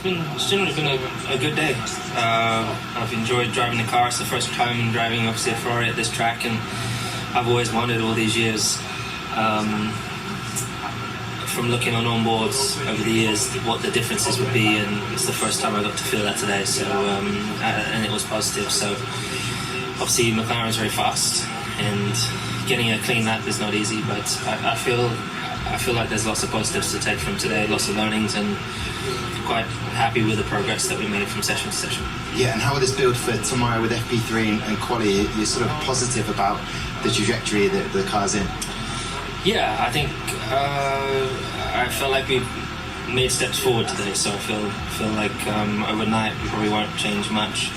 It's generally been a good day. I've enjoyed driving the car. It's the first time driving, obviously, a Ferrari at this track, and I've always wondered all these years, from looking on onboards over the years, what the differences would be, and it's the first time I got to feel that today. So, and it was positive. So, obviously, McLaren's very fast, and getting a clean lap is not easy. But I feel like there's lots of positives to take from today, lots of learnings, and quite happy with the progress that we made from session to session. Yeah, and how will this build for tomorrow with FP3 and quali? You're sort of positive about the trajectory that the car's in. Yeah, I think I felt like we made steps forward today, so I feel like overnight we probably won't change much.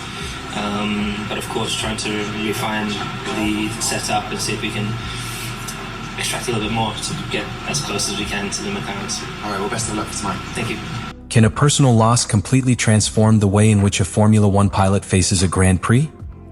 But of course, trying to refine the setup and see if we can extract a little bit more to get as close as we can to the McLarens. All right, well, best of luck for tomorrow. Thank you. Can a personal loss completely transform the way in which a Formula One pilot faces a Grand Prix?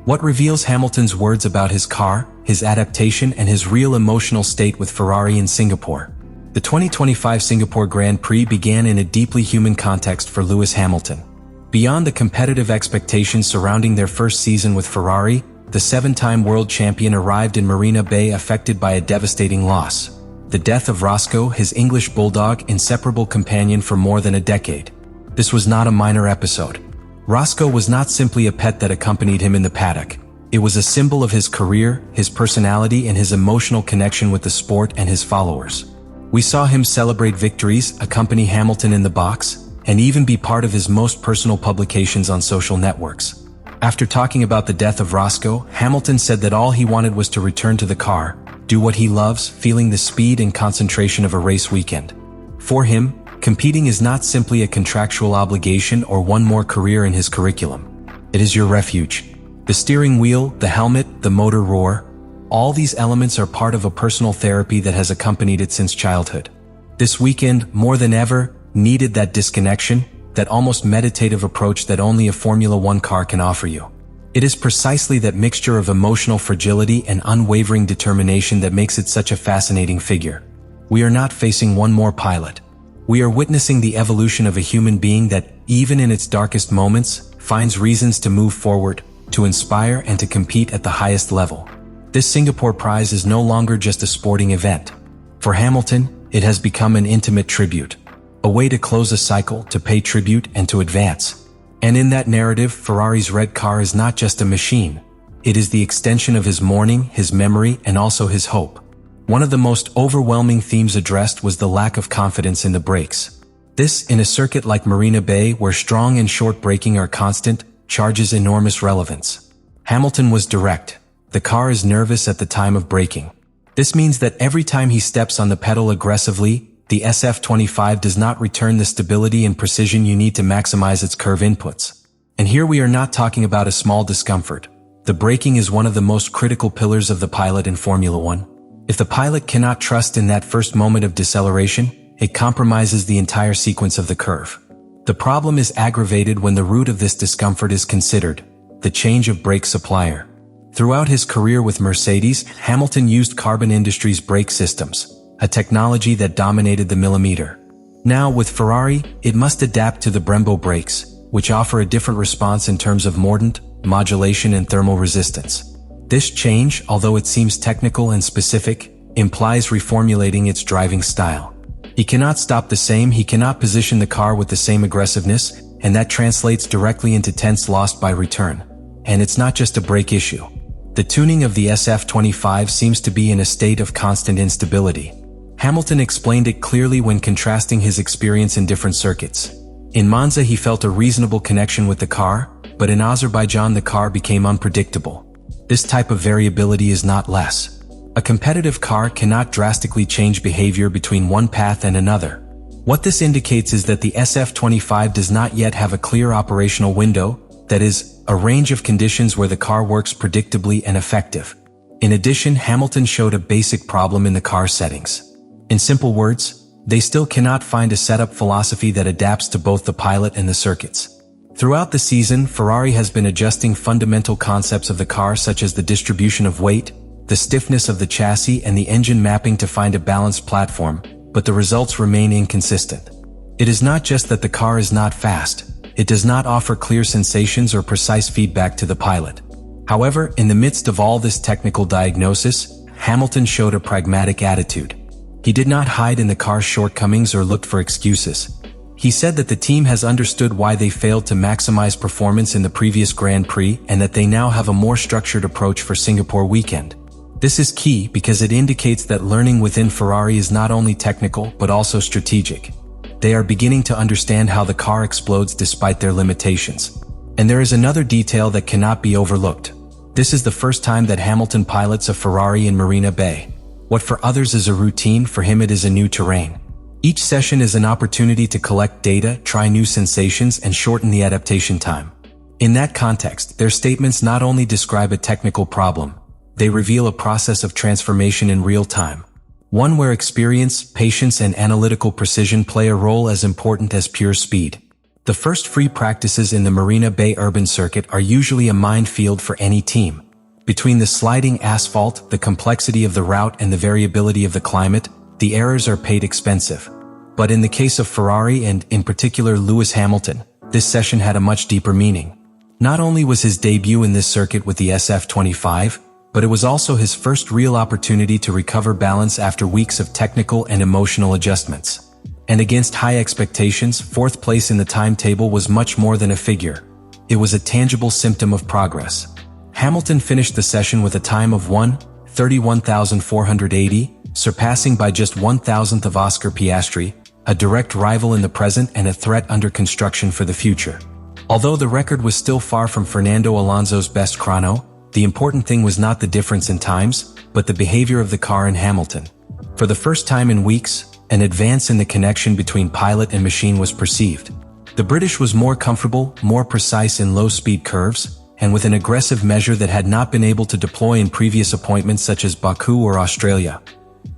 What reveals Hamilton's words about his car, his adaptation, and his real emotional state with Ferrari in Singapore? The 2025 Singapore Grand Prix began in a deeply human context for Lewis Hamilton. Beyond the competitive expectations surrounding their first season with Ferrari, the seven-time world champion arrived in Marina Bay affected by a devastating loss: the death of Roscoe, his English bulldog, inseparable companion for more than a decade. This was not a minor episode. Roscoe was not simply a pet that accompanied him in the paddock. It was a symbol of his career, his personality, and his emotional connection with the sport and his followers. We saw him celebrate victories, accompany Hamilton in the box, and even be part of his most personal publications on social networks. After talking about the death of Roscoe, Hamilton said that all he wanted was to return to the car, do what he loves, feeling the speed and concentration of a race weekend. For him, competing is not simply a contractual obligation or one more career in his curriculum. It is your refuge. The steering wheel, the helmet, the motor roar, all these elements are part of a personal therapy that has accompanied it since childhood. This weekend, more than ever, needed that disconnection, that almost meditative approach that only a Formula One car can offer you. It is precisely that mixture of emotional fragility and unwavering determination that makes it such a fascinating figure. We are not facing one more pilot. We are witnessing the evolution of a human being that, even in its darkest moments, finds reasons to move forward, to inspire, and to compete at the highest level. This Singapore prize is no longer just a sporting event. For Hamilton, it has become an intimate tribute, a way to close a cycle, to pay tribute, and to advance. And in that narrative, Ferrari's red car is not just a machine. It is the extension of his mourning, his memory, and also his hope. One of the most overwhelming themes addressed was the lack of confidence in the brakes. This, in a circuit like Marina Bay, where strong and short braking are constant, charges enormous relevance. Hamilton was direct. The car is nervous at the time of braking. This means that every time he steps on the pedal aggressively, the SF25 does not return the stability and precision you need to maximize its curve inputs. And here we are not talking about a small discomfort. The braking is one of the most critical pillars of the pilot in Formula One. If the pilot cannot trust in that first moment of deceleration, it compromises the entire sequence of the curve. The problem is aggravated when the root of this discomfort is considered: the change of brake supplier. Throughout his career with Mercedes, Hamilton used Carbon Industries brake systems, a technology that dominated the millimeter. Now, with Ferrari, it must adapt to the Brembo brakes, which offer a different response in terms of mordant, modulation, and thermal resistance. This change, although it seems technical and specific, implies reformulating its driving style. He cannot stop the same, he cannot position the car with the same aggressiveness, and that translates directly into tenths lost by return. And it's not just a brake issue. The tuning of the SF25 seems to be in a state of constant instability. Hamilton explained it clearly when contrasting his experience in different circuits. In Monza he felt a reasonable connection with the car, but in Azerbaijan the car became unpredictable. This type of variability is not less. A competitive car cannot drastically change behavior between one path and another. What this indicates is that the SF25 does not yet have a clear operational window, that is, a range of conditions where the car works predictably and effective. In addition, Hamilton showed a basic problem in the car settings. In simple words, they still cannot find a setup philosophy that adapts to both the pilot and the circuits. Throughout the season, Ferrari has been adjusting fundamental concepts of the car such as the distribution of weight, the stiffness of the chassis, and the engine mapping to find a balanced platform, but the results remain inconsistent. It is not just that the car is not fast, it does not offer clear sensations or precise feedback to the pilot. However, in the midst of all this technical diagnosis, Hamilton showed a pragmatic attitude. He did not hide in the car's shortcomings or looked for excuses. He said that the team has understood why they failed to maximize performance in the previous Grand Prix and that they now have a more structured approach for Singapore weekend. This is key because it indicates that learning within Ferrari is not only technical but also strategic. They are beginning to understand how the car explodes despite their limitations. And there is another detail that cannot be overlooked. This is the first time that Hamilton pilots a Ferrari in Marina Bay. What for others is a routine, for him it is a new terrain. Each session is an opportunity to collect data, try new sensations, and shorten the adaptation time. In that context, their statements not only describe a technical problem, they reveal a process of transformation in real time. One where experience, patience, and analytical precision play a role as important as pure speed. The first free practices in the Marina Bay urban circuit are usually a minefield for any team. Between the sliding asphalt, the complexity of the route, and the variability of the climate, the errors are paid expensive. But in the case of Ferrari and, in particular, Lewis Hamilton, this session had a much deeper meaning. Not only was his debut in this circuit with the SF25, but it was also his first real opportunity to recover balance after weeks of technical and emotional adjustments. And against high expectations, fourth place in the timetable was much more than a figure. It was a tangible symptom of progress. Hamilton finished the session with a time of 1:31,480, surpassing by just 1,000th of Oscar Piastri, a direct rival in the present and a threat under construction for the future. Although the record was still far from Fernando Alonso's best chrono, the important thing was not the difference in times, but the behavior of the car in Hamilton. For the first time in weeks, an advance in the connection between pilot and machine was perceived. The British was more comfortable, more precise in low-speed curves, and with an aggressive measure that had not been able to deploy in previous appointments such as Baku or Australia.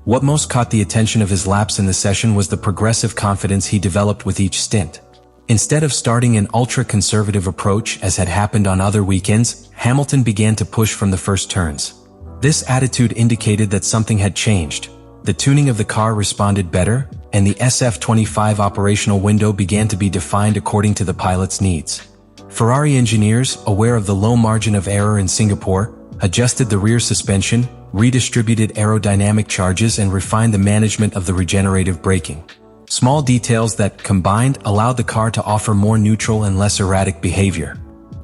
What most caught the attention of his laps in the session was the progressive confidence he developed with each stint. Instead of starting an ultra-conservative approach as had happened on other weekends, Hamilton began to push from the first turns. This attitude indicated that something had changed. The tuning of the car responded better, and the SF25 operational window began to be defined according to the pilot's needs. Ferrari engineers, aware of the low margin of error in Singapore, adjusted the rear suspension, redistributed aerodynamic charges, and refined the management of the regenerative braking. Small details that, combined, allowed the car to offer more neutral and less erratic behavior.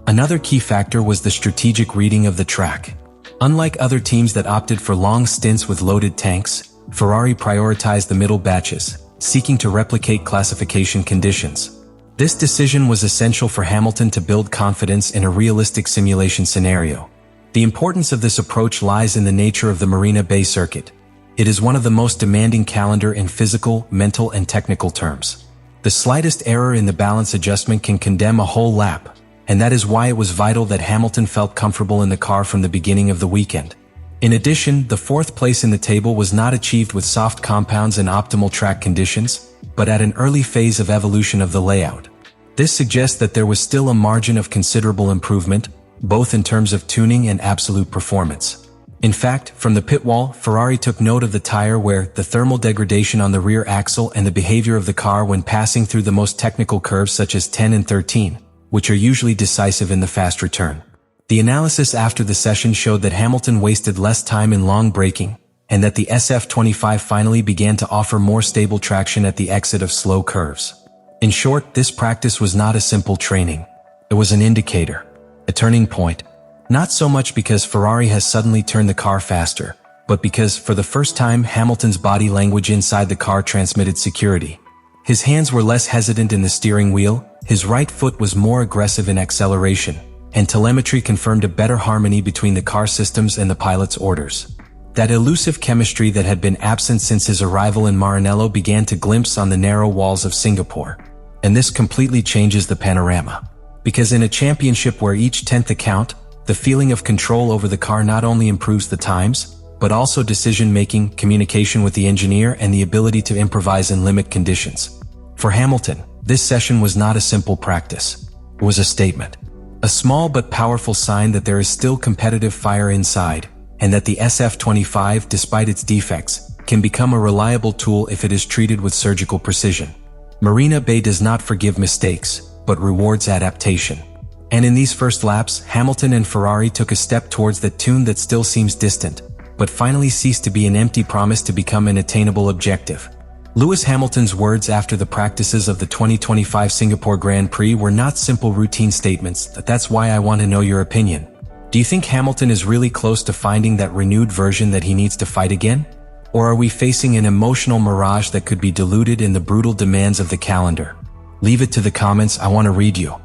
Another key factor was the strategic reading of the track. Unlike other teams that opted for long stints with loaded tanks, Ferrari prioritized the middle batches, seeking to replicate classification conditions. This decision was essential for Hamilton to build confidence in a realistic simulation scenario. The importance of this approach lies in the nature of the Marina Bay circuit. It is one of the most demanding calendar in physical, mental, and technical terms. The slightest error in the balance adjustment can condemn a whole lap, and that is why it was vital that Hamilton felt comfortable in the car from the beginning of the weekend. In addition, the fourth place in the table was not achieved with soft compounds and optimal track conditions, but at an early phase of evolution of the layout. This suggests that there was still a margin of considerable improvement, both in terms of tuning and absolute performance. In fact, from the pit wall, Ferrari took note of the tire wear, the thermal degradation on the rear axle, and the behavior of the car when passing through the most technical curves such as 10 and 13, which are usually decisive in the fast return. The analysis after the session showed that Hamilton wasted less time in long braking, and that the SF25 finally began to offer more stable traction at the exit of slow curves. In short, this practice was not a simple training. It was an indicator, a turning point, not so much because Ferrari has suddenly turned the car faster, but because, for the first time, Hamilton's body language inside the car transmitted security. His hands were less hesitant in the steering wheel, his right foot was more aggressive in acceleration, and telemetry confirmed a better harmony between the car systems and the pilot's orders. That elusive chemistry that had been absent since his arrival in Maranello began to glimpse on the narrow walls of Singapore. And this completely changes the panorama. Because in a championship where each tenth account, the feeling of control over the car not only improves the times, but also decision-making, communication with the engineer, and the ability to improvise in limit conditions. For Hamilton, this session was not a simple practice. It was a statement. A small but powerful sign that there is still competitive fire inside, and that the SF25, despite its defects, can become a reliable tool if it is treated with surgical precision. Marina Bay does not forgive mistakes, but rewards adaptation. And in these first laps, Hamilton and Ferrari took a step towards that tune that still seems distant, but finally ceased to be an empty promise to become an attainable objective. Lewis Hamilton's words after the practices of the 2025 Singapore Grand Prix were not simple routine statements. That's why I want to know your opinion. Do you think Hamilton is really close to finding that renewed version that he needs to fight again? Or are we facing an emotional mirage that could be diluted in the brutal demands of the calendar? Leave it to the comments, I want to read you.